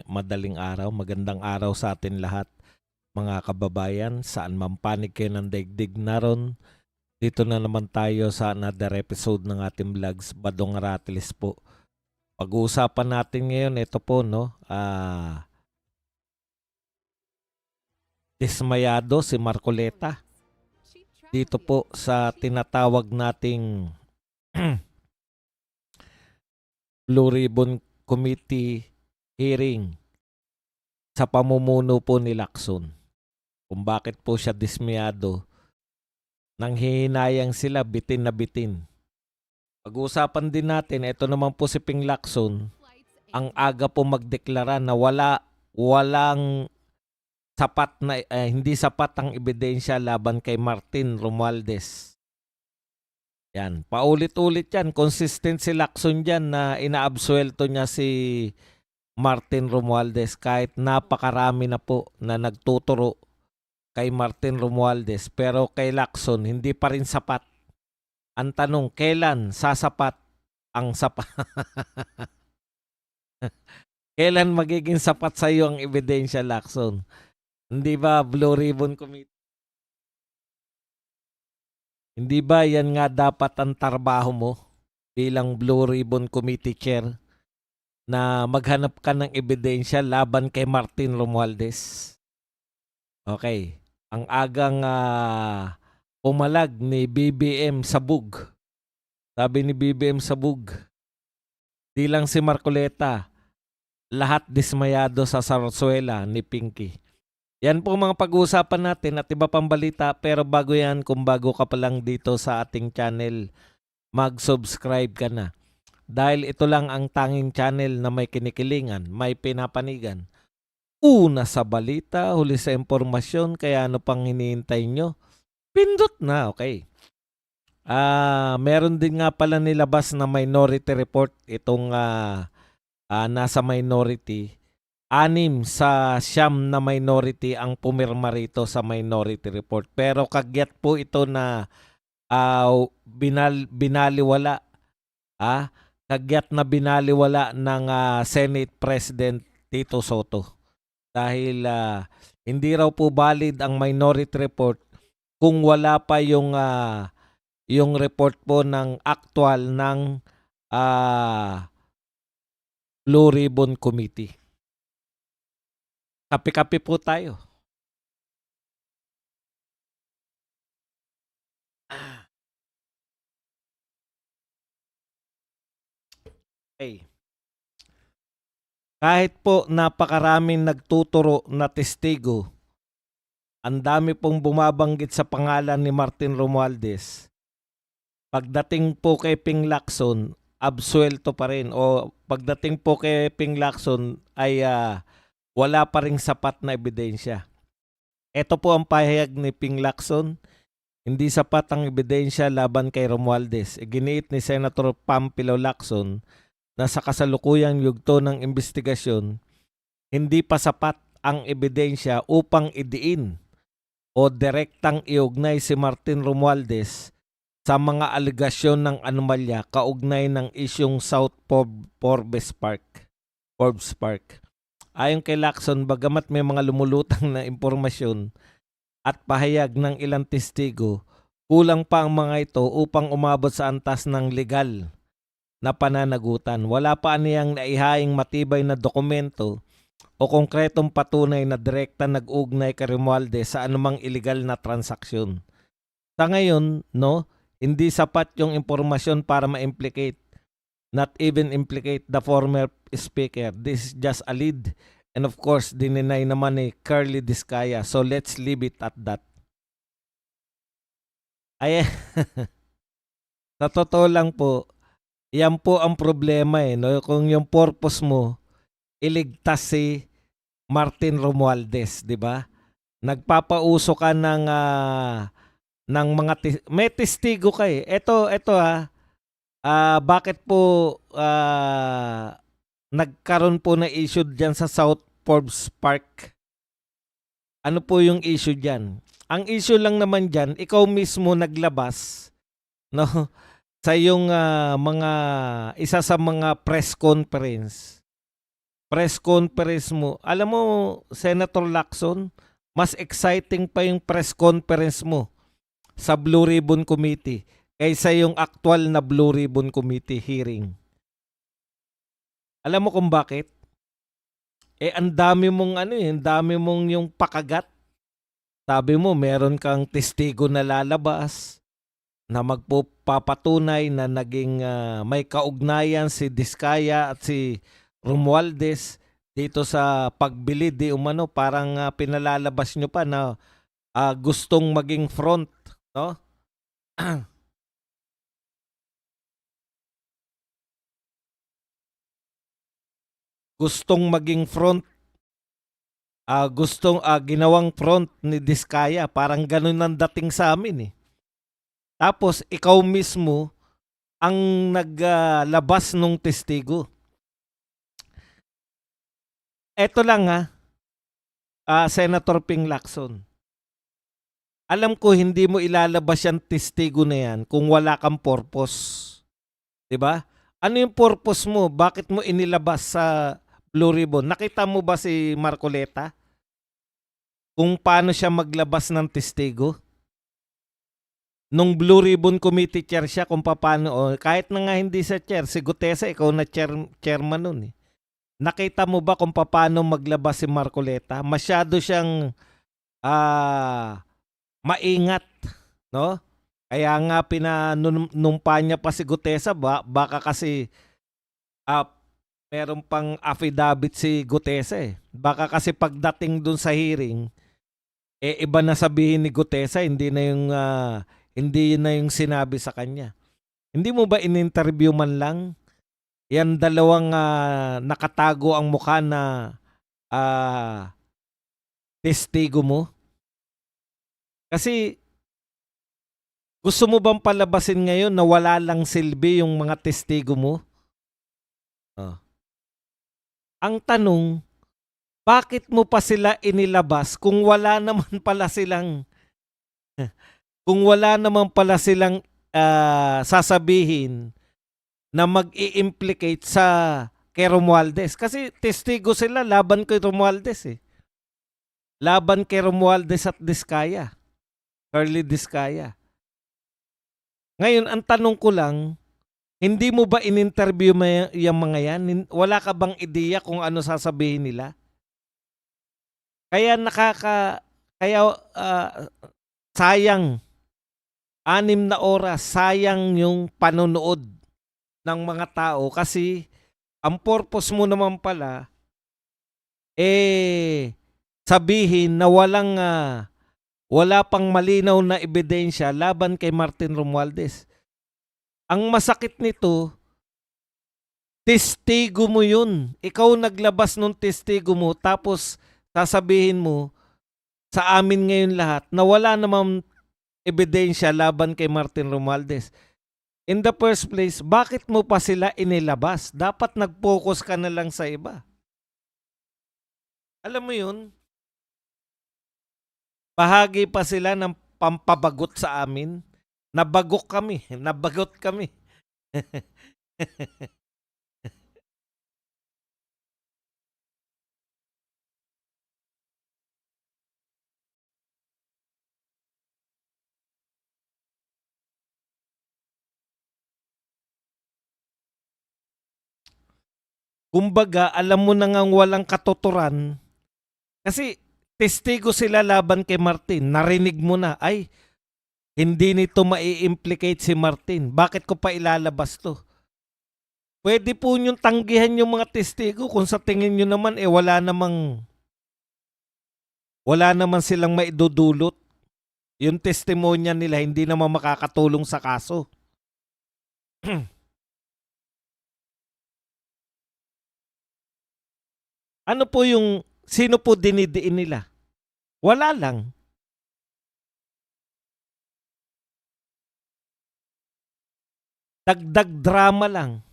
madaling araw, magandang araw sa atin lahat, mga kababayan, saan man panig kayo ng daigdig naron. Dito na naman tayo sa another episode ng ating vlogs, Badong Ratiles po. Pag-uusapan natin ngayon, ito po, no, dismayado si Marcoleta. Dito po sa tinatawag nating Blue Ribbon Committee hearing sa pamumuno po ni Lacson. Kung bakit po siya dismayado, nang hihinayang sila bitin na bitin. Pag-uusapan din natin, ito naman po si Ping Lacson, ang aga po magdeklara na walang sapat na hindi sapat ang ebidensya laban kay Martin Romualdez. Yan, paulit-ulit yan, consistent si Lacson diyan na inaabsuelto niya si Martin Romualdez kahit napakarami na po na nagtuturo kay Martin Romualdez, pero kay Lacson hindi pa rin sapat. Ang tanong, kailan sasapat ang sapat? Kailan magiging sapat sa iyo ang ebidensya, Lacson? Hindi ba Blue Ribbon Committee? Hindi ba yan nga dapat ang trabaho mo bilang Blue Ribbon Committee Chair na maghanap ka ng ebidensya laban kay Martin Romualdez? Okay. Ang agang pumalag ni BBM Sabug. Sabi ni BBM Sabug, di lang si Marcoleta, lahat dismayado sa sarsuela ni Pinky. Yan po mga pag-uusapan natin at iba pang balita, pero bago yan, kung bago ka pa lang dito sa ating channel, mag-subscribe ka na. Dahil ito lang ang tanging channel na may kinikilingan, may pinapanigan. Una sa balita, huli sa impormasyon, kaya ano pang hinihintay nyo? Pindot na, okay. Meron din nga pala nilabas na minority report itong nasa minority. 6 sa 9 na minority ang pumirma rito sa minority report. Pero kagyat po ito na binaliwala. Kagyat na binaliwala ng Senate President Tito Soto. Dahil hindi raw po valid ang minority report kung wala pa yung report po ng actual ng Blue Ribbon Committee. Kape-kape po tayo. Okay. Kahit po napakaraming nagtuturo na testigo, ang dami pong bumabanggit sa pangalan ni Martin Romualdez. Pagdating po kay Ping Lacson, absuelto pa rin. O pagdating po kay Ping Lacson ay wala pa ring sapat na ebidensya. Ito po ang pahayag ni Ping Lacson. Hindi sapat ang ebidensya laban kay Romualdez. Iginiit ni Senator Pampilo Lacson na sa kasalukuyang yugto ng investigasyon, hindi pa sapat ang ebidensya upang idiin o direktang iugnay si Martin Romualdez sa mga alegasyon ng anomalya kaugnay ng isyong South Forbes Park. Ayon kay Lacson, bagamat may mga lumulutang na impormasyon at pahayag ng ilang testigo, kulang pa ang mga ito upang umabot sa antas ng legal na pananagutan. Wala pa aniyang naihaing matibay na dokumento o konkretong patunay na direkta nag-ugnay kay Romualdez sa anumang illegal na transaksyon. Sa ngayon, hindi sapat yung impormasyon para ma-implicate, not even implicate the former speaker. This is just a lead. And of course, dininay naman ni Curly Discaya. So let's leave it at that. Ay, sa totoo lang po, yan po ang problema Kung yung purpose mo, iligtas si Martin Romualdez, di ba? Nagpapauso ka ng mga may testigo ka Ito bakit po nagkaroon po na issue diyan sa South Forbes Park? Ano po yung issue diyan? Ang issue lang naman diyan, ikaw mismo naglabas, sa yung mga isa sa mga press conference press conference mo. Alam mo, Senator Lacson, mas exciting pa yung press conference mo sa Blue Ribbon Committee kaysa yung actual na Blue Ribbon Committee hearing. Alam mo kung bakit? Ang dami mong ang dami mong yung pakagat. Sabi mo, meron kang testigo na lalabas na magpapatunay na naging may kaugnayan si Diskaya at si Romualdez dito sa pagbili di umano, parang pinalalabas nyo pa na gustong maging front, no? Gustong maging front, gustong ginawang front ni Diskaya, parang ganun ang dating sa amin eh. Tapos ikaw mismo ang naglabas nung testigo. Eto lang Senator Ping Lacson. Alam ko hindi mo ilalabas yung testigo na yan kung wala kang purpose. 'Di ba? Ano yung purpose mo? Bakit mo inilabas sa Blue Ribbon? Nakita mo ba si Marcoleta? Kung paano siya maglabas ng testigo? Nung Blue Ribbon Committee chair siya, kung paano, kahit na nga hindi sa chair, si Gutesa, ikaw na chairman nun eh. Nakita mo ba kung paano maglabas si Marcoleta? Masyado siyang maingat, no? Kaya nga pinanumpa niya pa si Gutesa, baka kasi meron pang affidavit si Gutesa eh. Baka kasi pagdating dun sa hearing, iba na sabihin ni Gutesa, hindi na yung sinabi sa kanya. Hindi mo ba in-interview man lang yan dalawang nakatago ang mukha na testigo mo? Kasi gusto mo bang palabasin ngayon na wala lang silbi yung mga testigo mo? Ang tanong, bakit mo pa sila inilabas kung wala naman pala silang sasabihin na mag-i-implicate sa kay Romualdez? Kasi testigo sila laban kay Romualdez eh. Laban kay Romualdez at Diskaya. Early Diskaya. Ngayon, ang tanong ko lang, hindi mo ba in-interview yung mga yan? Wala ka bang ideya kung ano sasabihin nila? Kaya sayang, 6 na oras, sayang yung panonood ng mga tao kasi ang purpose mo naman pala sabihin na wala pang malinaw na ebidensya laban kay Martin Romualdez. Ang masakit nito, testigo mo yun. Ikaw naglabas nung testigo mo tapos sasabihin mo sa amin ngayon lahat na wala namang ebidensya laban kay Martin Romualdez. In the first place, bakit mo pa sila inilabas? Dapat nag-focus ka na lang sa iba. Alam mo yun? Bahagi pa sila ng pampabagot sa amin. Nabagot kami. Kumbaga, alam mo na ngang walang katuturan. Kasi testigo sila laban kay Martin. Narinig mo na, ay, hindi nito mai-implicate si Martin. Bakit ko pa ilalabas to? Pwede po niyong tanggihan yung mga testigo kung sa tingin nyo naman wala naman silang maidudulot. Yung testimonya nila hindi naman makakatulong sa kaso. Ano po sino po dinidiin nila? Wala lang. Dagdag drama lang.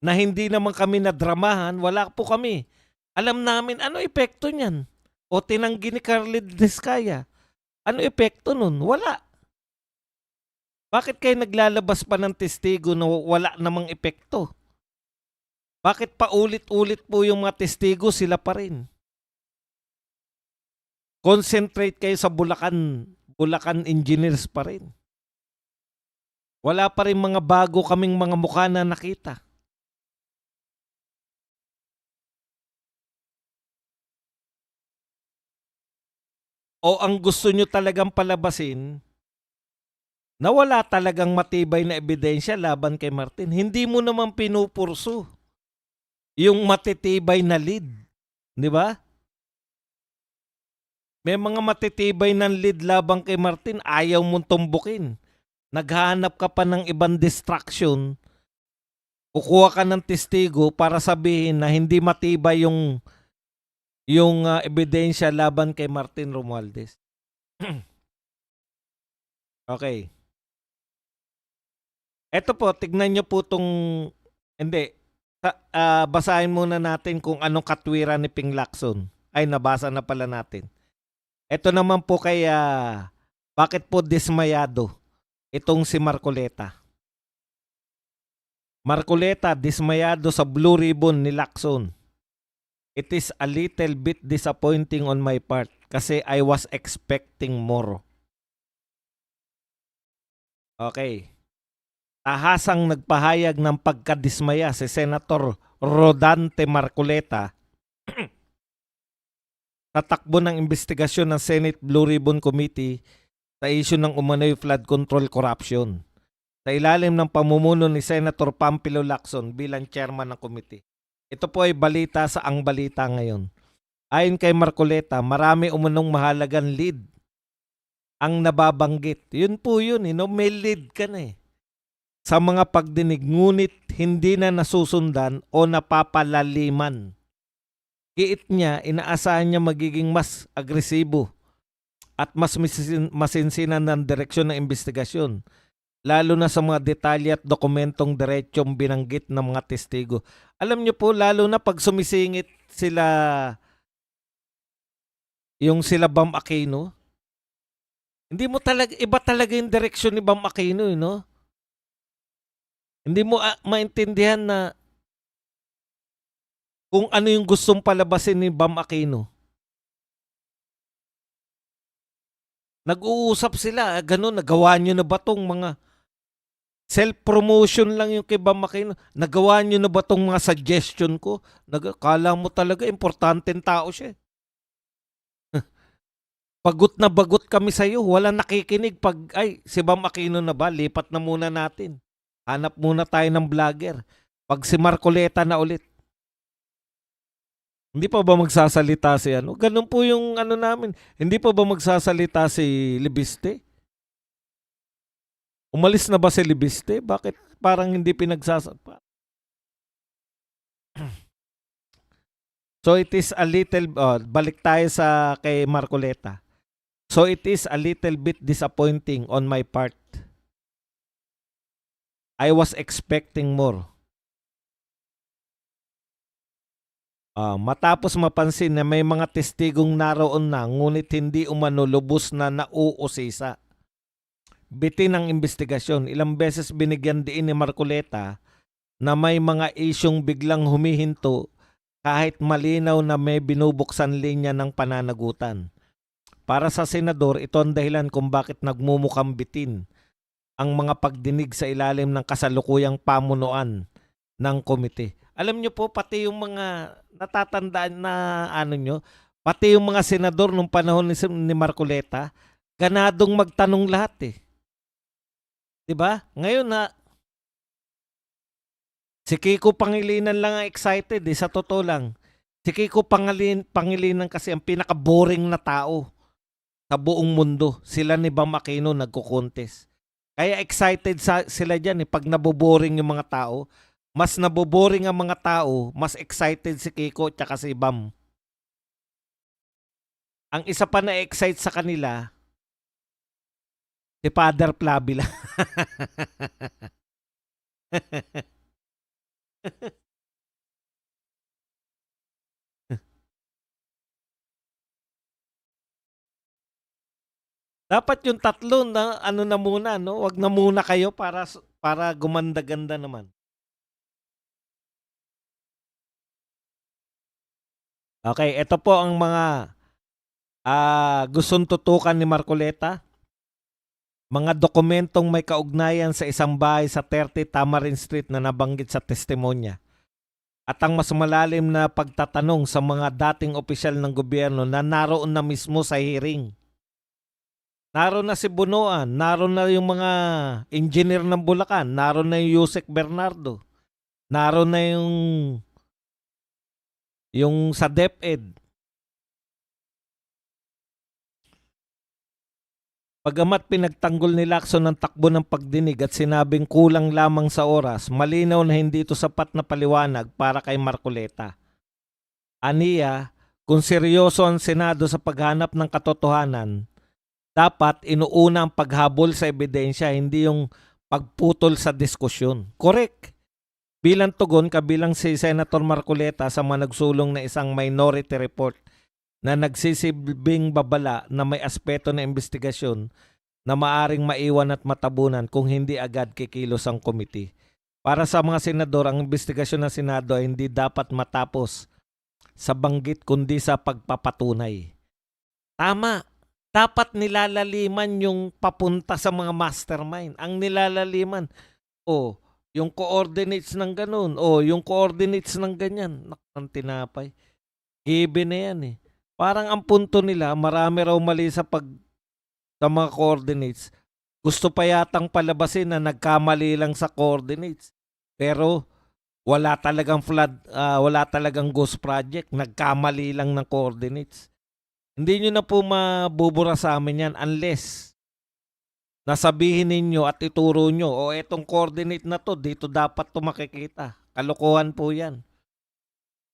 Na hindi naman kami nadramahan, wala po kami. Alam namin ano epekto niyan. O tinanggi ni Carly Diskaya. Ano epekto nun? Wala. Bakit kayo naglalabas pa ng testigo na wala namang epekto? Bakit pa ulit-ulit po yung mga testigo, sila pa rin? Concentrate kayo sa Bulacan. Bulacan engineers pa rin. Wala pa rin mga bago kaming mga mukha na nakita. O ang gusto nyo talagang palabasin na wala talagang matibay na ebidensya laban kay Martin. Hindi mo naman pinupurso yung matitibay na lead. Di ba? May mga matitibay ng lead laban kay Martin, ayaw mong tumbukin. Naghahanap ka pa ng ibang distraction. Kukuha ka ng testigo para sabihin na hindi matibay yung ebidensya laban kay Martin Romualdez. Okay. Eto po, tignan nyo po tong, hindi, basahin muna natin kung anong katwiran ni Ping Lacson. Ay, nabasa na pala natin. Ito naman po kay, bakit po dismayado itong si Marcoleta. Marcoleta, dismayado sa Blue Ribbon ni Lacson. It is a little bit disappointing on my part kasi I was expecting more. Okay. Tahasang nagpahayag ng pagkadismaya si Senator Rodante Marcoleta sa takbo ng investigasyon ng Senate Blue Ribbon Committee sa issue ng umano'y flood control corruption sa ilalim ng pamumuno ni Senator Pampilo Lacson bilang chairman ng committee. Ito po ay balita sa Ang Balita ngayon. Ayon kay Marcoleta, marami umunong mahalagang lead ang nababanggit. Yun po yun, may lead ka na eh. Sa mga pagdinig, ngunit hindi na nasusundan o napapalaliman. Giit niya, inaasahan niya magiging mas agresibo at mas masinsinan ng direksyon ng investigasyon, lalo na sa mga detalye at dokumentong diretsyong binanggit ng mga testigo. Alam niyo po, lalo na pag sumisingit sila, yung sila Bam Aquino, hindi mo talaga, iba talaga yung direksyon ni Bam Aquino, no? Hindi mo maintindihan na kung ano yung gustong palabasin ni Bam Aquino. Nag-uusap sila, ganun, nagawa nyo na ba tong mga self-promotion lang yung kay Bam Aquino? Nagawa nyo na ba tong mga suggestion ko? Kala mo talaga, importanteng tao siya. Bagot na bagot kami sa'yo, wala nakikinig pag, ay, si Bam Aquino na ba? Lipat na muna natin. Hanap muna tayo ng vlogger. Pag si Marcoleta na ulit. Hindi pa ba magsasalita si ano? Ganun po yung ano namin. Hindi pa ba magsasalita si Libiste? Umalis na ba si Libiste? Bakit parang hindi pinagsasalita? So it is a little, balik tayo sa kay Marcoleta. So it is a little bit disappointing on my part. I was expecting more. Matapos mapansin na may mga testigong naroon na ngunit hindi umano lubos na nauusisa. Bitin ang investigasyon. Ilang beses binigyan diin ni Marcoleta na may mga isyong biglang humihinto kahit malinaw na may binubuksan linya ng pananagutan. Para sa senador, ito ang dahilan kung bakit nagmumukhang bitin ang mga pagdinig sa ilalim ng kasalukuyang pamunuan ng komite. Alam nyo po, pati yung mga natatandaan na pati yung mga senador nung panahon ni Marcoleta, ganadong magtanong lahat eh. Diba? Ngayon na, si Kiko Pangilinan lang ang excited eh, sa totoo lang. Si Kiko Pangilinan kasi ang pinaka-boring na tao sa buong mundo. Sila ni Bam Aquino nagko-contest. Kaya excited sila dyan eh. Pag naboboring yung mga tao, mas naboboring ang mga tao, mas excited si Kiko at si Bam. Ang isa pa na excite sa kanila, si Father Plavila. Dapat yung tatlo na ano na muna, no? Wag na muna kayo para gumanda-ganda naman. Okay, ito po ang mga gustong tutukan ni Marcoleta. Mga dokumentong may kaugnayan sa isang bahay sa 30 Tamarin Street na nabanggit sa testimonya. At ang mas malalim na pagtatanong sa mga dating opisyal ng gobyerno na naroon na mismo sa hearing. Naroon na si Bunoan, naroon na yung mga engineer ng Bulacan, naroon na yung Yusek Bernardo, naroon na yung sa DepEd. Bagamat pinagtanggol ni Lacson ang takbo ng pagdinig at sinabing kulang lamang sa oras, malinaw na hindi ito sapat na paliwanag para kay Marcoleta. Aniya, kung seryoso ang Senado sa paghanap ng katotohanan, dapat inuuna ang paghabol sa ebidensya, hindi yung pagputol sa diskusyon. Correct. Bilang tugon, kabilang si Senator Marcoleta sa mga nagsulong na isang minority report na nagsisilbing babala na may aspeto na investigasyon na maaring maiwan at matabunan kung hindi agad kikilos ang komite. Para sa mga senador, ang investigasyon ng Senado ay hindi dapat matapos sa banggit kundi sa pagpapatunay. Tama. Dapat nilalaliman yung papunta sa mga mastermind. Ang nilalaliman, yung coordinates ng ganun, yung coordinates ng ganyan. Nakang tinapay. Given na yan eh. Parang ang punto nila, marami raw mali sa mga coordinates. Gusto pa yatang palabasin na nagkamali lang sa coordinates. Pero wala talagang wala talagang ghost project. Nagkamali lang ng coordinates. Hindi nyo na po mabubura sa amin yan unless nasabihin ninyo at ituro nyo, etong coordinate na to, dito dapat to makikita. Kalokohan po yan.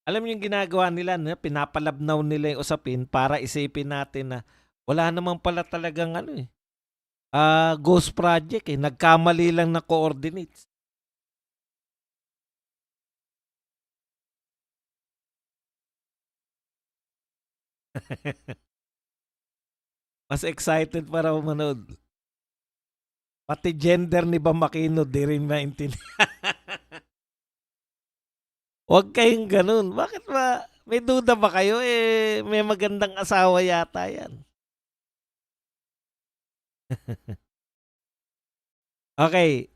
Alam niyo yung ginagawa nila, pinapalabnaw nila yung usapin para isipin natin na wala naman pala talagang ghost project eh. Nagkamali lang na coordinates. Mas excited para manood. Pati gender ni Bamakino, di rin maintindihan. Huwag kayong ganun. Bakit ba? May duda ba kayo? May magandang asawa yata yan. Okay.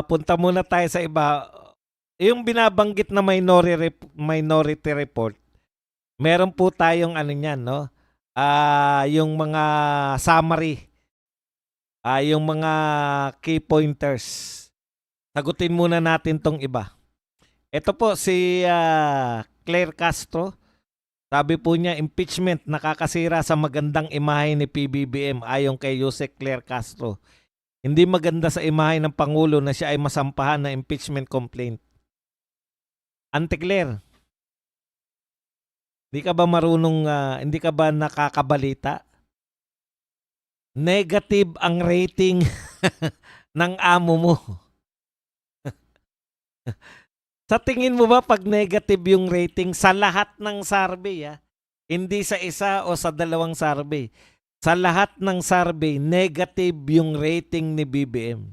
Punta muna tayo sa iba. Yung binabanggit na minority report, meron po tayong niyan, no? Yung mga summary. Yung mga key pointers. Sagutin muna natin tong iba. Ito po si Claire Castro. Sabi po niya, impeachment nakakasira sa magandang imahe ni PBBM ayon kay Yusek Claire Castro. Hindi maganda sa imahe ng Pangulo na siya ay masampahan na impeachment complaint. Ante Claire, hindi ka ba marunong, hindi ka ba nakakabalita? Negative ang rating ng amo mo. Sa tingin mo ba pag negative yung rating sa lahat ng survey, hindi sa isa o sa dalawang survey, sa lahat ng survey, negative yung rating ni BBM.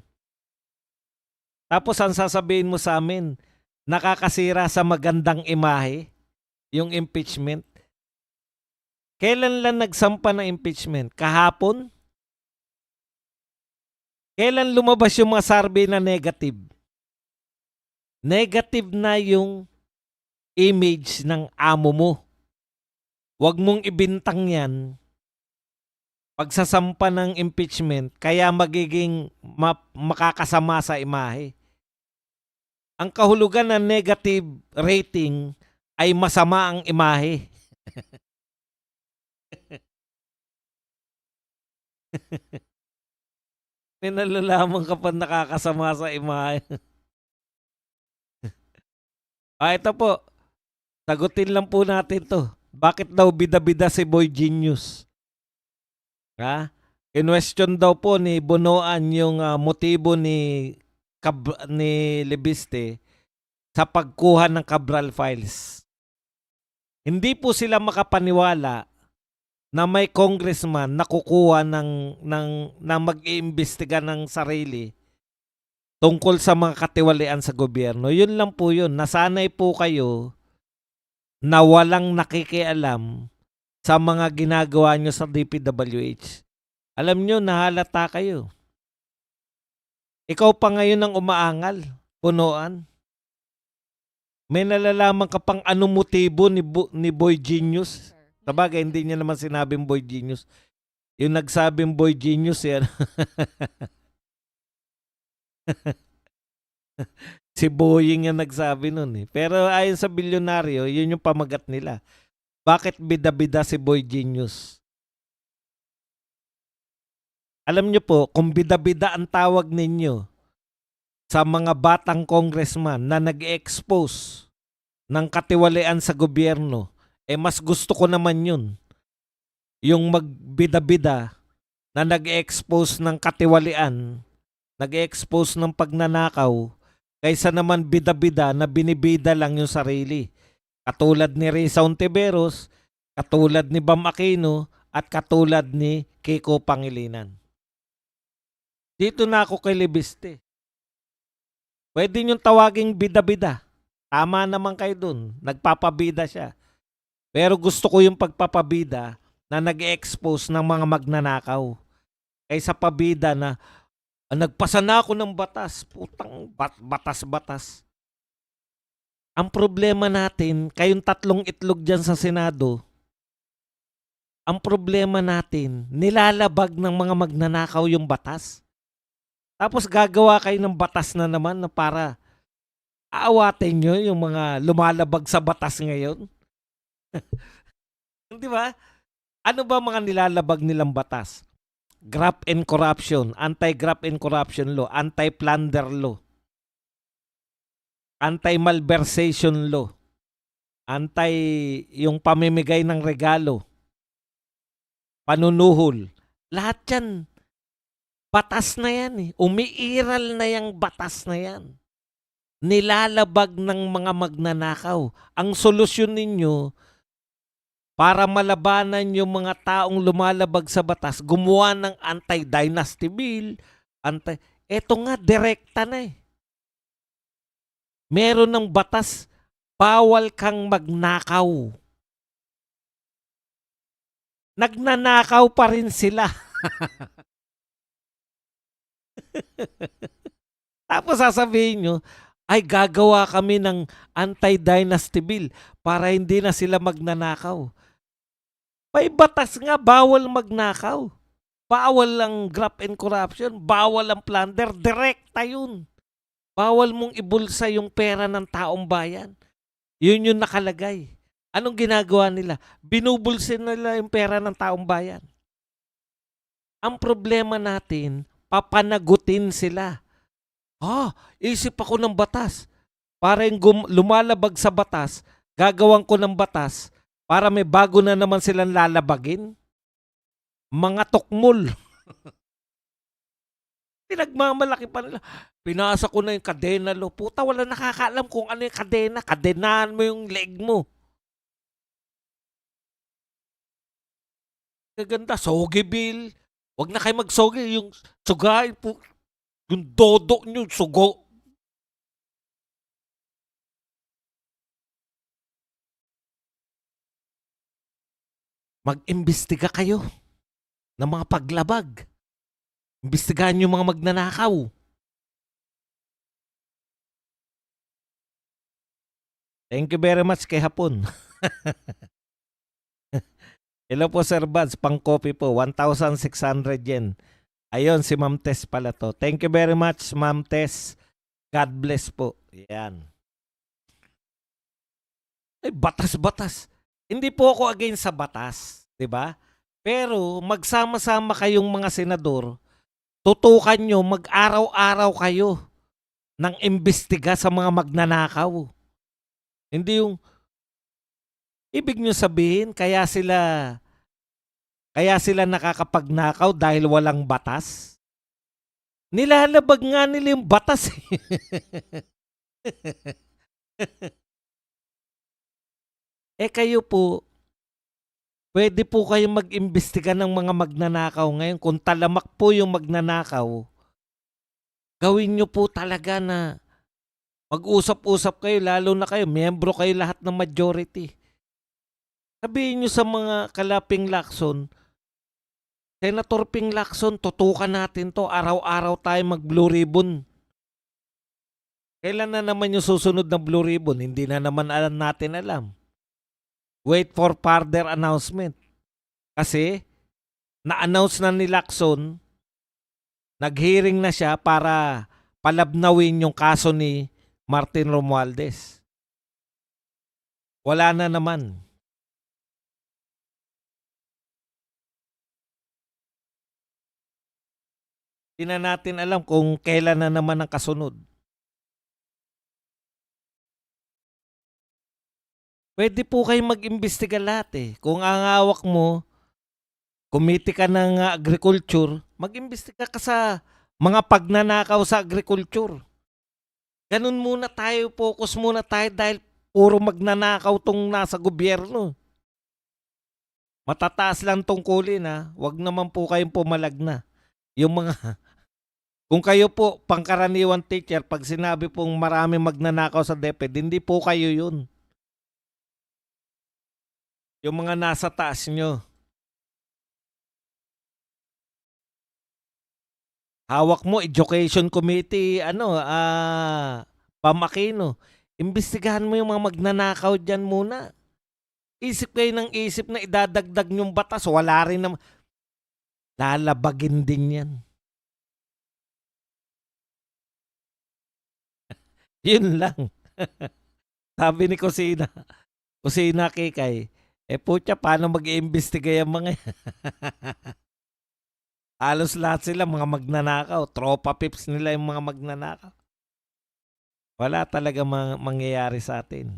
Tapos ang sasabihin mo sa amin, nakakasira sa magandang imahe yung impeachment. Kailan lang nagsampa ng impeachment? Kahapon? Kailan lumabas yung mga survey na negative? Negative na yung image ng amo mo. Huwag mong ibintang yan pagsasampa ng impeachment kaya magiging makakasama sa imahe. Ang kahulugan ng negative rating ay masama ang imahe. May nalalaman ka pa nakakasama sa imahe. Ito po. Sagutin lang po natin to. Bakit daw bida-bida si Boy Genius? Question daw po ni Bonoan yung motibo ni Libiste sa pagkuha ng Cabral files. Hindi po sila makapaniwala na may congressman na kukuha na mag-iimbestiga ng sarili tungkol sa mga katiwalian sa gobyerno. Yun lang po yun. Nasanay po kayo na walang nakikialam sa mga ginagawa nyo sa DPWH. Alam nyo, nahalata kayo. Ikaw pa ngayon ang umaangal, punuan. May nalalaman ka pang anong motibo ni Boy Genius. Sabagay, hindi niya naman sinabing Boy Genius. Yung nagsabing Boy Genius, yan. Si Boying ang nagsabi nun eh. Pero ayon sa bilyonaryo, yun yung pamagat nila. Bakit bida-bida si Boy Genius? Alam nyo po, kung bida-bida ang tawag ninyo sa mga batang congressman na nag-expose ng katiwalian sa gobyerno, eh mas gusto ko naman yun. Yung magbida-bida na nag-expose ng katiwalian, nag-expose ng pagnanakaw, kaysa naman bida-bida na binibida lang yung sarili. Katulad ni Risa Ontiveros, katulad ni Bam Aquino, at katulad ni Kiko Pangilinan. Dito na ako kay Libiste. Pwede niyong tawaging bida-bida. Tama naman kayo dun. Nagpapabida siya. Pero gusto ko yung pagpapabida na nag-expose ng mga magnanakaw. Kaysa pabida na nagpasa na ako ng batas. Putang batas-batas. Ang problema natin, kayong tatlong itlog dyan sa Senado, ang problema natin, nilalabag ng mga magnanakaw yung batas. Tapos gagawa kayo ng batas na naman na para aawatin nyo yung mga lumalabag sa batas ngayon. Di ba? Ano ba mga nilalabag nilang batas? Graft and corruption, anti-graft and corruption law, anti-plunder law, anti-malversation law, anti yung pamimigay ng regalo, panunuhol. Lahat yan, batas na yan eh. Umiiral na yung batas na yan. Nilalabag ng mga magnanakaw. Ang solusyon ninyo, para malabanan yung mga taong lumalabag sa batas, gumawa ng anti-dynasty bill, eto nga, direkta na eh. Meron ng batas, bawal kang magnakaw. Nagnanakaw pa rin sila. Tapos sasabihin nyo, ay gagawa kami ng anti-dynasty bill para hindi na sila magnanakaw. May batas nga, bawal magnakaw. Bawal ang graft and corruption, bawal ang plunder, direkta yun. Bawal mong ibulsa yung pera ng taong bayan. Yun yung nakalagay. Anong ginagawa nila? Binubulsin nila yung pera ng taong bayan. Ang problema natin, papanagutin sila. Isip ako ng batas. Para yung lumalabag sa batas, gagawan ko ng batas para may bago na naman silang lalabagin. Mga tukmol. Pinagmamalaki pa nila. Pinasa ko na yung kadena lo. Puta, wala nakakaalam kung ano yung kadena. Kadenaan mo yung leg mo. Kaganda, sogi bill. Huwag na kayo magsogi. Yung sugay po. Yung dodo nyo, sugo. Mag-imbestiga kayo ng mga paglabag. Imbestigahan yung mga magnanakaw. Thank you very much kay Hapon. Hello po Sir Buds, pang copy po, 1,600 yen. Ayun, si Ma'am Tess pala to. Thank you very much, Ma'am Tess. God bless po. Yan. Ay, batas-batas. Hindi po ako against sa batas, 'di ba? Pero magsama-sama kayong mga senador, tutukan nyo, mag-araw-araw kayo ng imbestiga sa mga magnanakaw. Hindi yung ibig nyo sabihin kaya sila nakakapagnakaw dahil walang batas? Nilalabag nga nila yung batas. Kayo po, pwede po kayong mag-imbestiga ng mga magnanakaw ngayon. Kung talamak po yung magnanakaw, gawin nyo po talaga na mag-usap-usap kayo, lalo na kayo, miyembro kayo lahat ng majority. Sabihin nyo sa mga kalaping Lacson, Senator Ping Lacson, tutukan natin to. Araw-araw tayo mag-blue ribbon. Kailan na naman yung susunod na blue ribbon? Hindi na naman natin alam. Wait for further announcement. Kasi, na-announce na ni Lacson, nag-hearing na siya para palabnawin yung kaso ni Martin Romualdez. Wala na naman. Hindi na natin alam kung kailan na naman ang kasunod. Pwede po kayo mag-imbestiga lahat eh. Kung ang hawak mo, kumiti ka ng agriculture, mag-imbestiga ka sa mga pagnanakaw sa agriculture. Ganun muna tayo, focus muna tayo dahil puro magnanakaw tong nasa gobyerno. Matataas lang tungkulin ha. Huwag naman po kayong pumalag na. Yung mga, kung kayo po, pangkaraniwan teacher, pag sinabi pong marami magnanakaw sa DepEd, hindi po kayo yun. Yung mga nasa taas nyo. Hawak mo, Education Committee, Pam Aquino. Imbestigahan mo yung mga magnanakaw dyan muna. Isip kayo ng isip na idadagdag yung batas. Wala rin naman. Lalabagin din yan. Yun lang. Sabi ni Kusina Kikay, putya, paano mag-iimbestiga yung mga yan? Halos lahat sila mga magnanakaw. Tropa pips nila yung mga magnanakaw. Wala talaga mangyayari sa atin.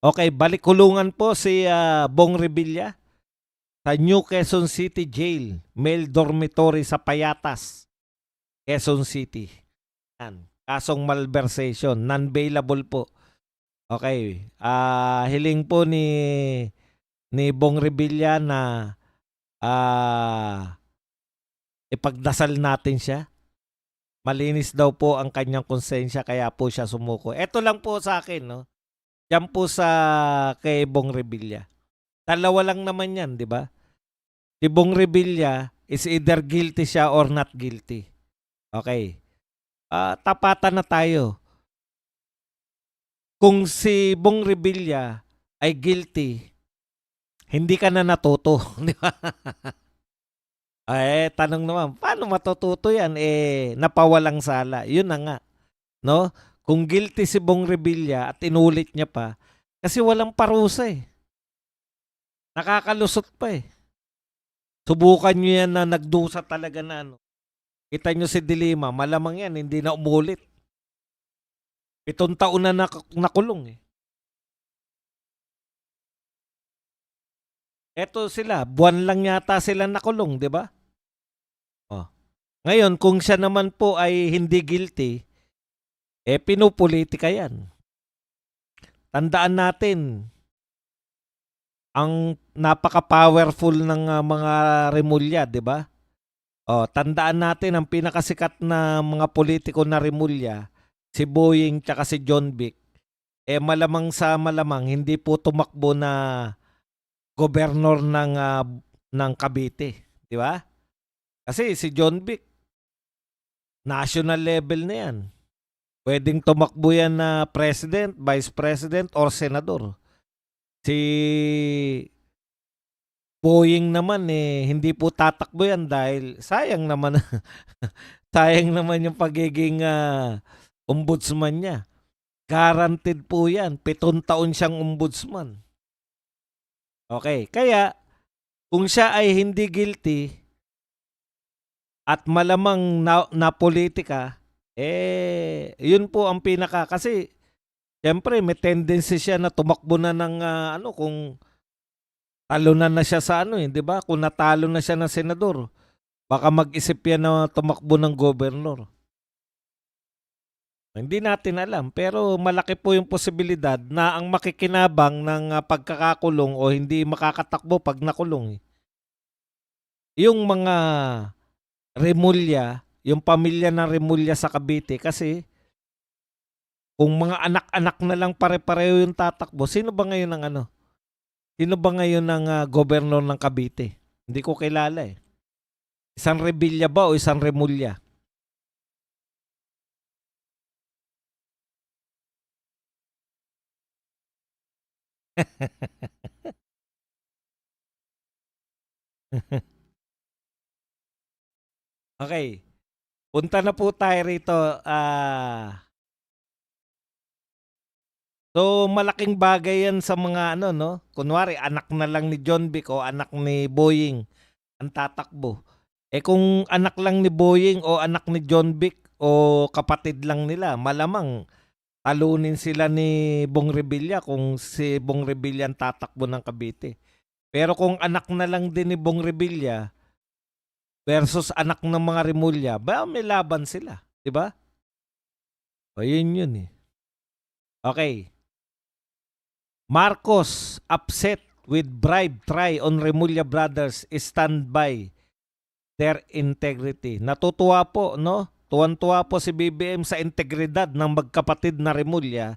Okay, balik kulungan po si Bong Revilla sa New Quezon City Jail. Male dormitory sa Payatas, Quezon City. Yan. Kasong malversation. Non-bailable po. Okay. Hiling po ni Bong Revilla na ipagdasal natin siya. Malinis daw po ang kanyang konsensya kaya po siya sumuko. Ito lang po sa akin, no? Yan po sa kay Bong Revilla. Dalawa lang naman yan, di ba? Si Bong Revilla is either guilty siya or not guilty. Okay. Tapatan na tayo. Kung si Bong Revilla ay guilty, hindi ka na natuto. Di ba? Tanong naman, paano matututo yan? Napawalang sala. Yun na nga. No? Kung guilty si Bong Revilla at inulit niya pa, kasi walang parusa eh. Nakakalusot pa eh. Subukan nyo yan na nagdusa talaga na ano. Kita nyo si Dilima, malamang yan, hindi na umulit. 7 taon na nakulong eh. Eto sila, buwan lang yata sila nakulong, di ba? Ngayon, kung siya naman po ay hindi guilty, pinupolitika yan. Tandaan natin, ang napaka-powerful ng mga Remulla, di ba? Tandaan natin, ang pinakasikat na mga politiko na Remulla, si Boying tsaka si John Vic, malamang sa malamang, hindi po tumakbo na gobernador ng Cavite, di ba? Kasi si John Vic, national level na yan. Pwedeng tumakbo yan na president, vice president, or senador. Si Boying naman hindi po tatakbo yan dahil sayang naman sayang naman yung pagiging ombudsman niya. Guaranteed po yan. 7 taon siyang ombudsman. Okay, kaya kung siya ay hindi guilty at malamang na politika, yun po ang pinaka, kasi siyempre may tendency siya na tumakbo na ng kung talunan na siya sa di ba? Kung natalo na siya ng senador, baka mag-isip yan na tumakbo ng gobernador. Hindi natin alam, pero malaki po yung posibilidad na ang makikinabang ng pagkakakulong o hindi makakatakbo pag nakulong, yung mga Remulla, yung pamilya ng Remulla sa Cavite, kasi Kung mga anak-anak na lang pare-pareho yung tatakbo, sino ba ngayon ang ano? Sino ba ngayon ang gobernador ng Cavite? Hindi ko kilala eh. Isang Revilla ba o isang Remulla? Okay. Punta na po tayo rito. So malaking bagay yan sa mga ano, no? Kunwari, anak na lang ni John Vic o anak ni Boying ang tatakbo. Eh kung anak lang ni Boying o anak ni John Vic o kapatid lang nila, malamang talunin sila ni Bong Revilla kung si Bong Revilla ang tatakbo ng Cavite. Pero kung anak na lang din ni Bong Revilla versus anak ng mga Remulla, ba may laban sila, 'di ba? O yun eh. Okay. Marcos upset with bribe try on Remulla brothers stand by their integrity. Natutuwa po, no? Tuwan-tuwa po si BBM sa integridad ng magkapatid na Remulla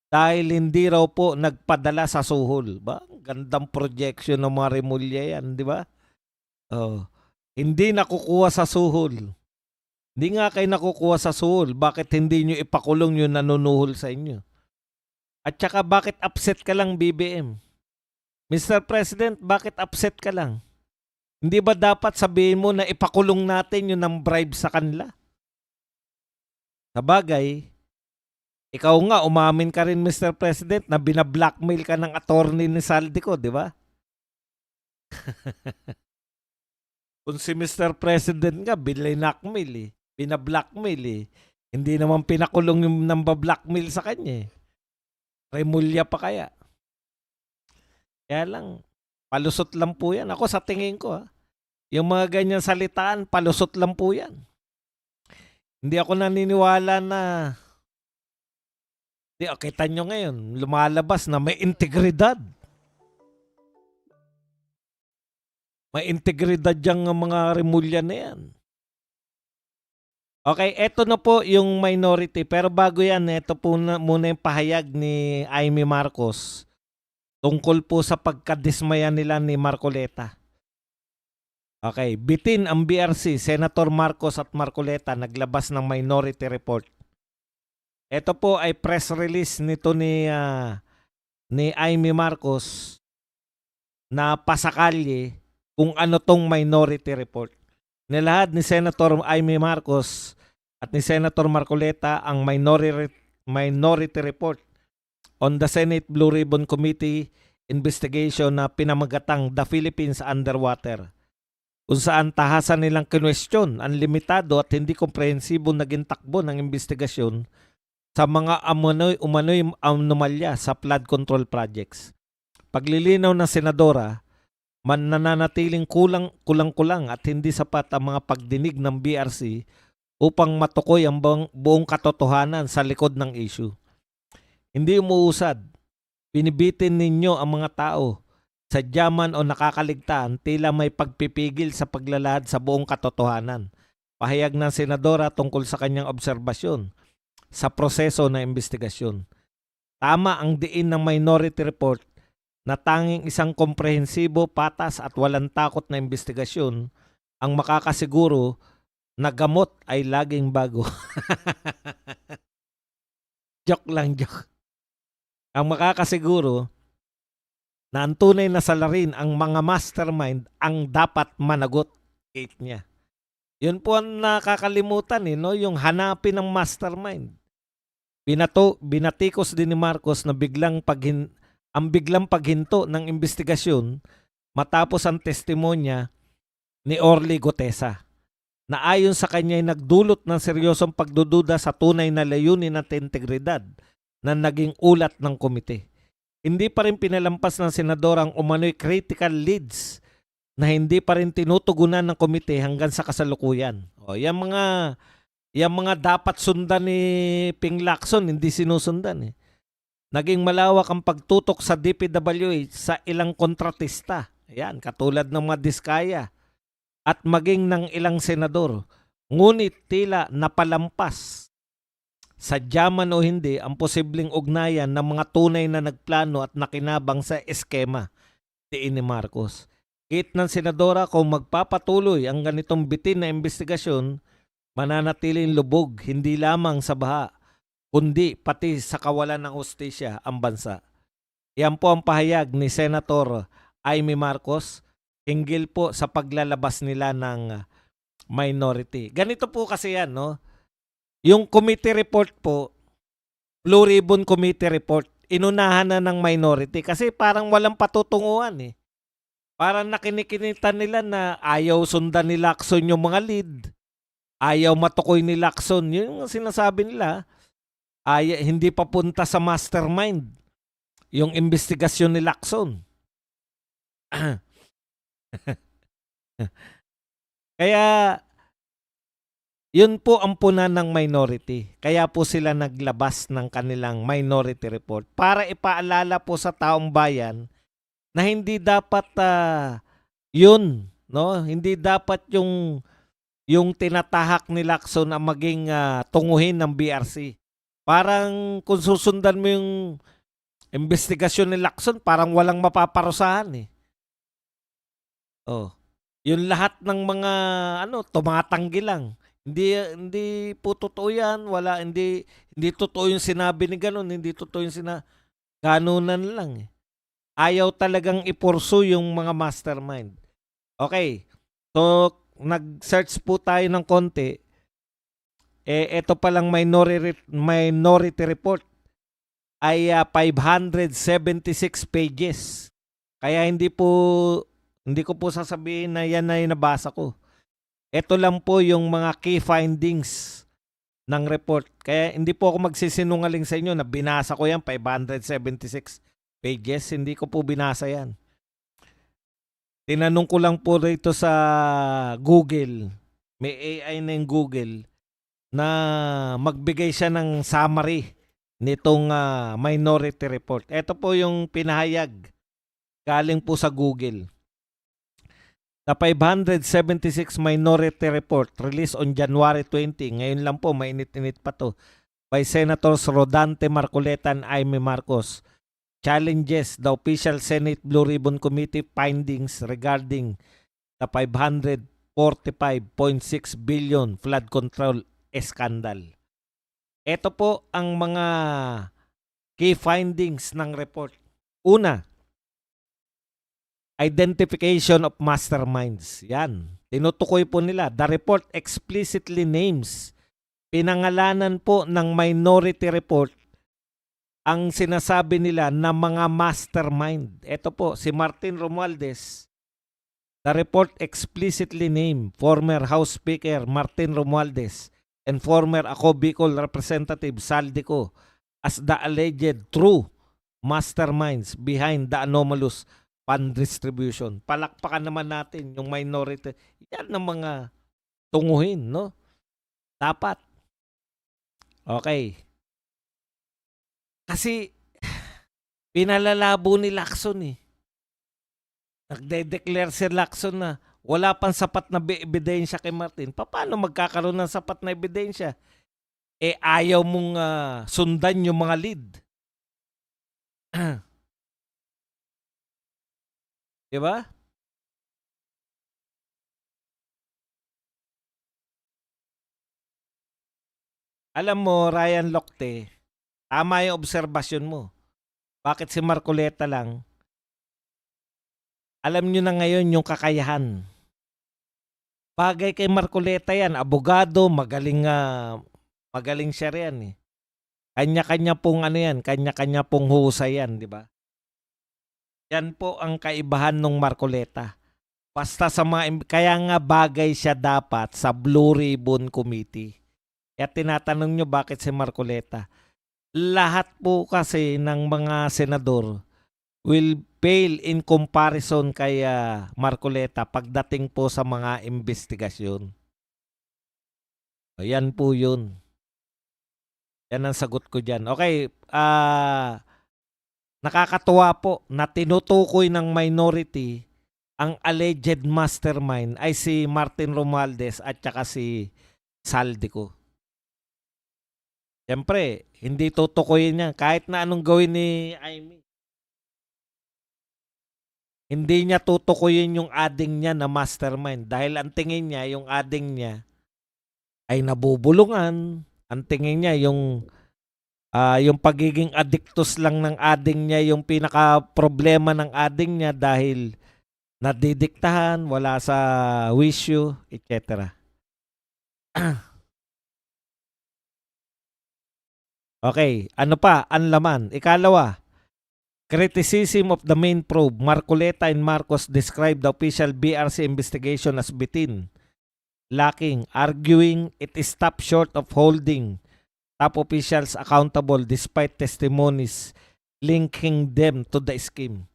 dahil hindi raw po nagpadala sa suhol. Ba? Gandang projection ng mga Remulla yan, di ba? Oh. Hindi nakukuha sa suhol. Hindi nga kayo nakukuha sa suhol. Bakit hindi nyo ipakulong yung nanunuhol sa inyo? At saka bakit upset ka lang, BBM? Mr. President, bakit upset ka lang? Hindi ba dapat sabihin mo na ipakulong natin yung ng bribe sa kanila? Sa bagay, ikaw nga umamin ka rin, Mr. President, na binablockmail ka ng attorney ni Saldico, di ba? Kung si Mr. President nga, binablockmail eh. Binablockmail eh. Hindi naman pinakulong yung nambablockmail sa kanya eh. Remulla pa kaya. Kaya lang, palusot lang po yan. Ako sa tingin ko, yung mga ganyan salitaan, palusot lang po yan. Hindi ako naniniwala na, kita nyo ngayon, lumalabas na may integridad. May integridad yung mga Remulla na yan. Okay, eto na po yung minority. Pero bago yan, eto po muna yung pahayag ni Amy Marcos tungkol po sa pagkadismaya nila ni Marcoleta. Okay, bitin ang BRC, Senator Marcos at Marcoleta naglabas ng minority report. Ito po ay press release nito ni Amy Marcos na pasakalye kung ano tong minority report. Nilahad ni Senator Amy Marcos at ni Senator Marcoleta ang minority report on the Senate Blue Ribbon Committee investigation na pinamagatang The Philippines Underwater, kung saan tahasan nilang kinwestiyon ang limitado at hindi komprehensibo naging takbo ng investigasyon sa mga umano'y anomalya sa flood control projects. Paglilinaw ng senadora, nananatiling kulang-kulang at hindi sapat ang mga pagdinig ng BRC upang matukoy ang buong katotohanan sa likod ng issue. Hindi umuusad. Binibitin ninyo ang mga tao. Sadyaman o nakakaligtaan, tila may pagpipigil sa paglalahad sa buong katotohanan. Pahayag ng senadora tungkol sa kanyang obserbasyon sa proseso ng investigasyon. Tama ang diin ng minority report na tanging isang komprehensibo, patas at walang takot na investigasyon ang makakasiguro na gamot ay laging bago. Joke lang, joke. Ang makakasiguro na ang tunay na salarin ang mga mastermind ang dapat managot. Kate niya. Yun po ang nakakalimutan no? Yung hanapin ng mastermind. Binatikos din ni Marcos na ang biglang paghinto ng investigasyon matapos ang testimonya ni Orly Gutesa na ayon sa kanya ay nagdulot ng seryosong pagdududa sa tunay na layunin at integridad na naging ulat ng komite. Hindi pa rin pinalampas ng senador ang umano'y critical leads na hindi pa rin tinutugunan ng komite hanggang sa kasalukuyan. O, yung mga dapat sundan ni Ping Lacson, hindi sinusundan eh. Naging malawak ang pagtutok sa DPWH sa ilang kontratista. Ayan, katulad ng mga Diskaya at maging ng ilang senador. Ngunit tila napalampas sadya man o hindi ang posibleng ugnayan ng mga tunay na nagplano at nakinabang sa eskema ni Marcos. Git ng senadora kung magpapatuloy ang ganitong bitin na investigasyon, mananatiling lubog hindi lamang sa baha, kundi pati sa kawalan ng hustisya ang bansa. Yan po ang pahayag ni Senator Amy Marcos hinggil po sa paglalabas nila ng minority. Ganito po kasi yan, no? Yung committee report po, Blue Ribbon Committee Report, inunahan na ng minority kasi parang walang patutunguhan eh. Parang nakinikinitan nila na ayaw sundan ni Lacson yung mga lead. Ayaw matukoy ni Lacson. Yun yung sinasabi nila. Hindi papunta sa mastermind yung investigasyon ni Lacson. Kaya yun po ang puna ng minority. Kaya po sila naglabas ng kanilang minority report para ipaalala po sa taong bayan na hindi dapat yun, no? Hindi dapat yung tinatahak ni Lacson ang maging tunguhin ng BRC. Parang kung susundan mo yung investigasyon ni Lacson, parang walang mapaparusahan eh. Oh. Yung lahat ng mga tumatanggi lang. Hindi po totoo yan. Hindi totoo yung sinabi ni ganun. Hindi totoo yung ganunan lang eh. Ayaw talagang i-pursue yung mga mastermind. Okay. So, nag-search po tayo ng konti. Ito palang minority report ay 576 pages. Kaya hindi ko po sasabihin na yan ay nabasa ko. Ito lang po yung mga key findings ng report. Kaya hindi po ako magsisinungaling sa inyo na binasa ko yan, 576 pages. Hindi ko po binasa yan. Tinanong ko lang po rito sa Google, may AI na yung Google, na magbigay siya ng summary nitong minority report. Ito po yung pinahayag galing po sa Google. The 576 minority report released on January 20, ngayon lang po, mainit-init pa to, by Senators Rodante Marcoleta and Amy Marcos, challenges the official Senate Blue Ribbon Committee findings regarding the 545.6 billion flood control scandal. Ito po ang mga key findings ng report. Una, identification of masterminds. Yan. Tinutukoy po nila. The report explicitly names, pinangalanan po ng minority report ang sinasabi nila na mga mastermind. Ito po, si Martin Romualdez. The report explicitly named former House Speaker Martin Romualdez and former Ako Bicol Representative Saldico as the alleged true masterminds behind the anomalous fund distribution. Palakpakan naman natin yung minority. Yan ang mga tunguhin, no? Dapat. Okay. Kasi pinalalabo ni Lacson eh. Nagde-declare si Lacson na wala pang sapat na ebidensya kay Martin. Paano magkakaroon ng sapat na ebidensya? Ayaw mong sundan yung mga lead. Diba? Alam mo, Ryan Locte, tama yung obserbasyon mo. Bakit si Marcoleta lang? Alam nyo na ngayon yung kakayahan. Bagay kay Marcoleta yan. Abogado, magaling siya riyan eh. Kanya-kanya pong kanya-kanya pong husay yan, di ba? Yan po ang kaibahan ng Marcoleta. Basta sa kaya nga bagay siya dapat sa Blue Ribbon Committee. Kaya tinatanong nyo bakit si Marcoleta. Lahat po kasi ng mga senador will pale in comparison kay Marcoleta pagdating po sa mga investigasyon. Ayan po yun. Yan ang sagot ko dyan. Okay, nakakatuwa po na tinutukoy ng minority ang alleged mastermind ay si Martin Romualdez at saka si Saldico. Siyempre, hindi tutukuyin niya. Kahit na anong gawin ni Amy, hindi niya tutukuyin yung ading niya na mastermind. Dahil ang tingin niya, yung ading niya ay nabubulungan. Ang tingin niya, yung pagiging addictus lang ng ading niya, yung pinaka-problema ng ading niya dahil nadidiktahan, wala sa wisyo, etc. Okay, ano pa? Ang laman. Ikalawa, criticism of the main probe. Marcoleta and Marcos described the official BRC investigation as bitin, lacking, arguing it is stopped short of holding top officials accountable despite testimonies linking them to the scheme.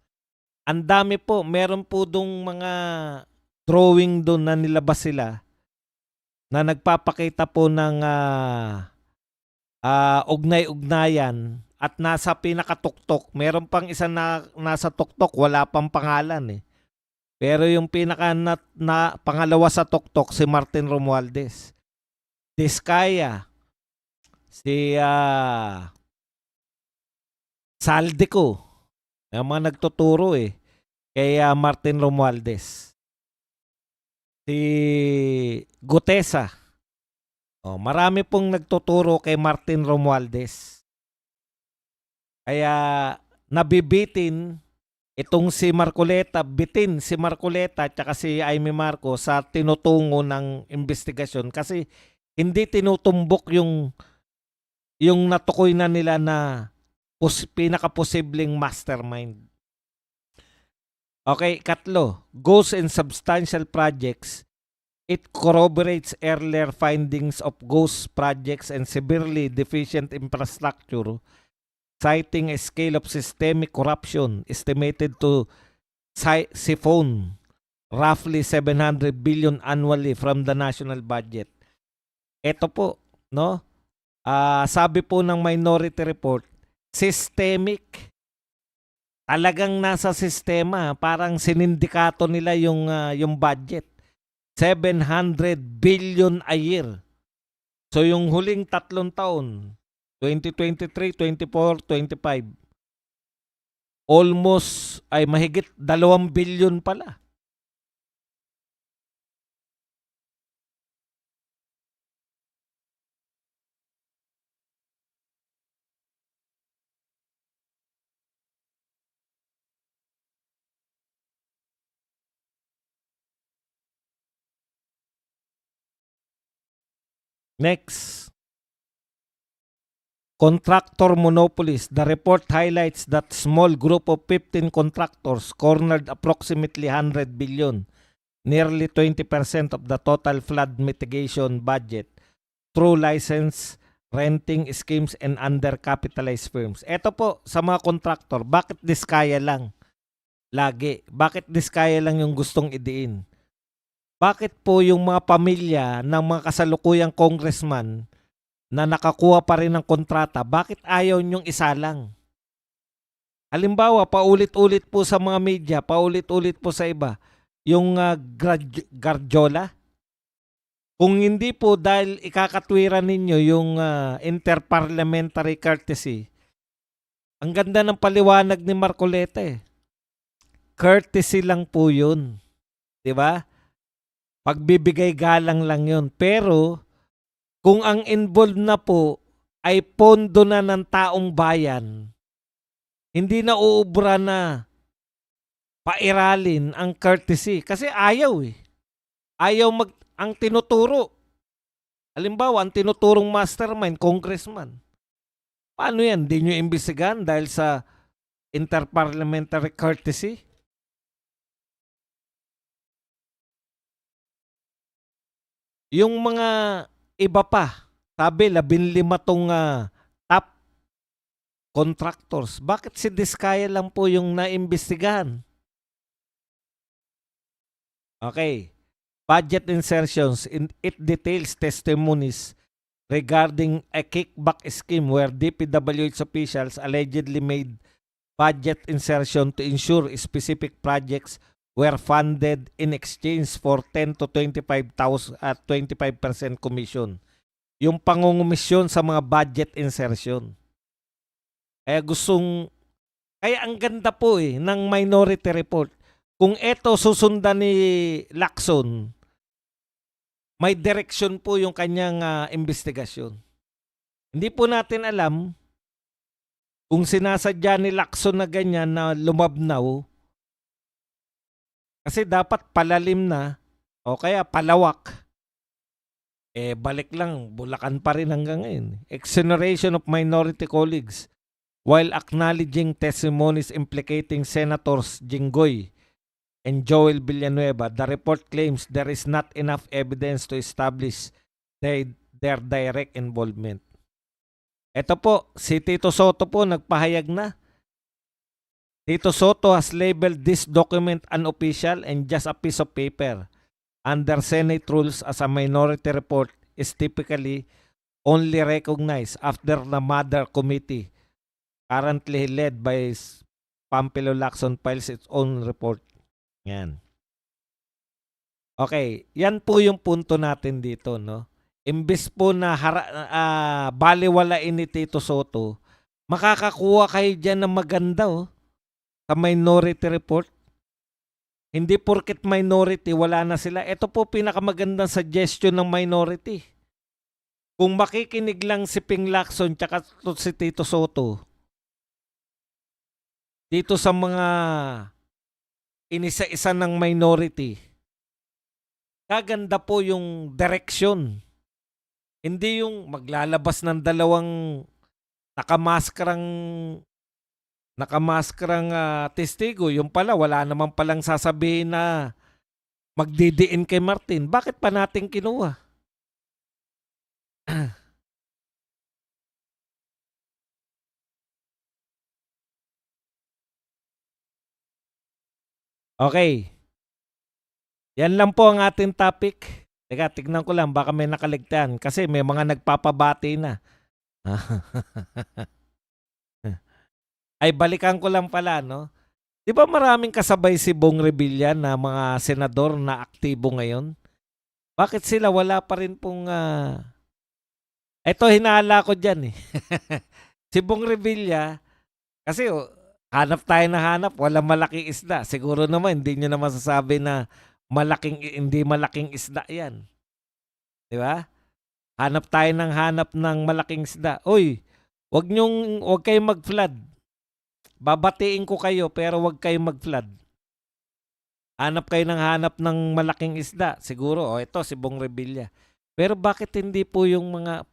Ang dami po, meron po dong mga drawing doon na nilabas sila na nagpapakita po ng ugnay-ugnayan at nasa pinakatuktok. Meron pang isa na nasa tuktok, wala pang pangalan eh. Pero yung pinaka na pangalawa sa tuktok si Martin Romualdez. Diskaya, si Saldico, yung mga nagtuturo eh kay Martin Romualdez. Si Gutesa. Oh, marami pong nagtuturo kay Martin Romualdez. Kaya nabibitin itong si Marcoleta, bitin si Marcoleta at si Amy Marcos sa tinutungo ng investigasyon kasi hindi tinutumbok yung natukoy na nila na pinaka-posibleng mastermind. Okay, katlo, ghost and substantial projects. It corroborates earlier findings of ghost projects and severely deficient infrastructure, citing a scale of systemic corruption estimated to siphon roughly 700 billion annually from the national budget. Ito po, no? Sabi po ng Minority Report, systemic. Talagang nasa sistema, parang sinindikato nila yung budget. 700 billion a year. So yung huling 3 taon, 2023, 24, 25, almost ay mahigit 2 billion pala. Next. Contractor monopolies. The report highlights that small group of 15 contractors cornered approximately 100 billion, nearly 20% of the total flood mitigation budget through license renting schemes and undercapitalized firms. Ito po sa mga contractor, bakit diskaya lang? Lagi. Bakit diskaya lang yung gustong idiin? Bakit po yung mga pamilya ng mga kasalukuyang congressman na nakakuha pa rin ng kontrata, bakit ayaw nyong isalang? Halimbawa, paulit-ulit po sa mga media, paulit-ulit po sa iba, yung Garjola. Kung hindi po dahil ikakatwiran ninyo yung interparliamentary courtesy, ang ganda ng paliwanag ni Marcoleta eh. Courtesy lang po yun. Diba? Pagbibigay galang lang yun. Pero, kung ang involved na po ay pondo na ng taong bayan, hindi na uubra na pairalin ang courtesy. Kasi ayaw eh. Ayaw ang tinuturo. Halimbawa, ang tinuturong mastermind, congressman. Paano yan? Di nyo imbestigahan dahil sa interparliamentary courtesy? Yung mga iba pa, sabi 15 tong top contractors. Bakit si Diskaya lang po yung naimbestigahan? Okay. Budget insertions. It details testimonies regarding a kickback scheme where DPWH officials allegedly made budget insertion to ensure specific projects were funded in exchange for 10 to 25% commission. yung pangungumisyon sa mga budget insertion. Kaya kaya ang ganda po ng Minority Report. Kung eto susundan ni Lacson, may direksyon po yung kanyang investigasyon. Hindi po natin alam kung sinasadya ni Lacson na ganyan na lumabnaw, kasi dapat palalim na o kaya palawak. Balik lang, Bulacan pa rin hanggang ngayon. Exoneration of minority colleagues while acknowledging testimonies implicating Senators Jinggoy and Joel Villanueva. The report claims there is not enough evidence to establish their direct involvement. Ito po, si Tito Soto po nagpahayag na. Tito Soto has labeled this document unofficial and just a piece of paper. Under Senate rules, as a minority report is typically only recognized after the mother committee, currently led by Pampilo Lacson, files its own report. Yan. Okay, yan po yung punto natin dito, no? Imbes po na baliwalain ni Tito Soto, makakakuha kayo dyan ng maganda sa minority report. Hindi porket minority, wala na sila. Ito po pinakamagandang suggestion ng minority. Kung makikinig lang si Ping Lacson tsaka si Tito Soto dito sa mga inisa-isa ng minority, gaganda po yung direction. Hindi yung maglalabas ng dalawang nakamaskarang testigo. Yung pala, wala naman palang sasabihin na magdidiin kay Martin. Bakit pa natin kinuha? Okay. Yan lang po ang ating topic. Teka, tignan ko lang. Baka may nakaligtaan. Kasi may mga nagpapabati na. Ay, balikan ko lang pala, no? Di ba maraming kasabay si Bong Revilla na mga senador na aktibo ngayon? Bakit sila wala pa rin pong... Ito, hinala ko dyan eh. Si Bong Revilla, kasi hanap tayo na hanap, walang malaking isda. Siguro naman, hindi nyo na masasabi na hindi malaking isda yan. Di ba? Hanap tayo ng malaking isda. Uy, wag kayong mag-flood. Babatiin ko kayo pero wag kayong mag-flood. Hanap ng malaking isda. Siguro, ito si Bong Revilla. Pero bakit hindi po yung mga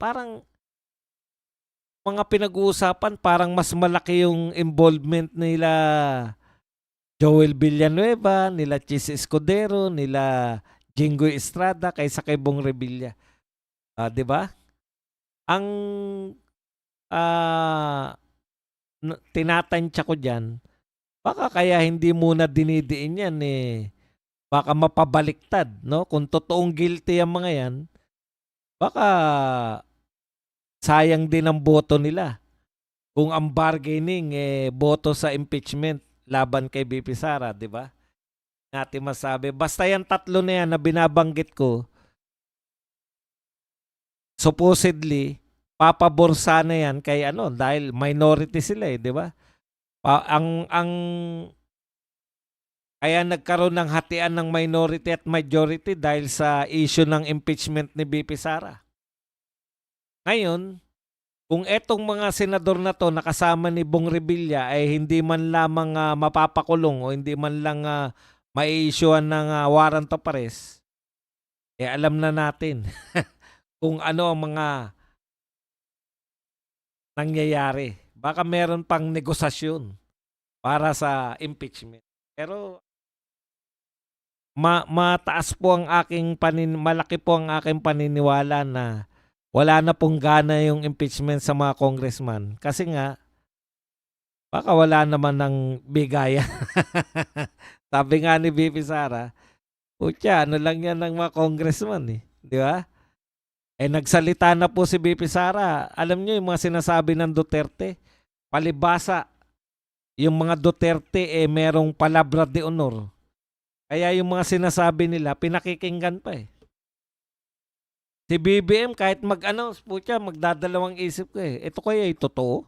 pinag-uusapan, parang mas malaki yung involvement nila Joel Villanueva, nila Chis Escudero, nila Jinggoy Estrada kaysa kay Bong Revilla. 'Di ba? Ang tinatansya ko diyan, baka kaya hindi muna dinidiin yan baka mapabaliktad, no? Kung totoong guilty ang mga yan, baka sayang din ang boto nila. Kung ang bargaining boto sa impeachment laban kay BP Sara, di ba? Natin masabi. Basta yan tatlo na yan na binabanggit ko, supposedly, papabor sana yan kay dahil minority sila di ba? Kaya nagkaroon ng hatian ng minority at majority dahil sa issue ng impeachment ni BP Sara. Ngayon, kung etong mga senador na to nakasama ni Bong Revilla ay hindi man lamang mapapakulong o hindi man lang mai-issuean ng warrant of arrest, alam na natin kung ano ang mga nangyayari. Baka meron pang negosasyon para sa impeachment. Pero mataas po ang malaki po ang aking paniniwala na wala na pong gana yung impeachment sa mga congressman. Kasi nga, baka wala naman ng bigayan. Sabi nga ni BP Sara, putya, lang yan ng mga congressman Di ba? Nagsalita na po si BP Sara. Alam niyo yung mga sinasabi ng Duterte, palibasa, yung mga Duterte merong palabra de honor. Kaya yung mga sinasabi nila, pinakikinggan pa Si BBM kahit mag-announce po siya, magdadalawang isip ko eh. Ito kaya ay totoo?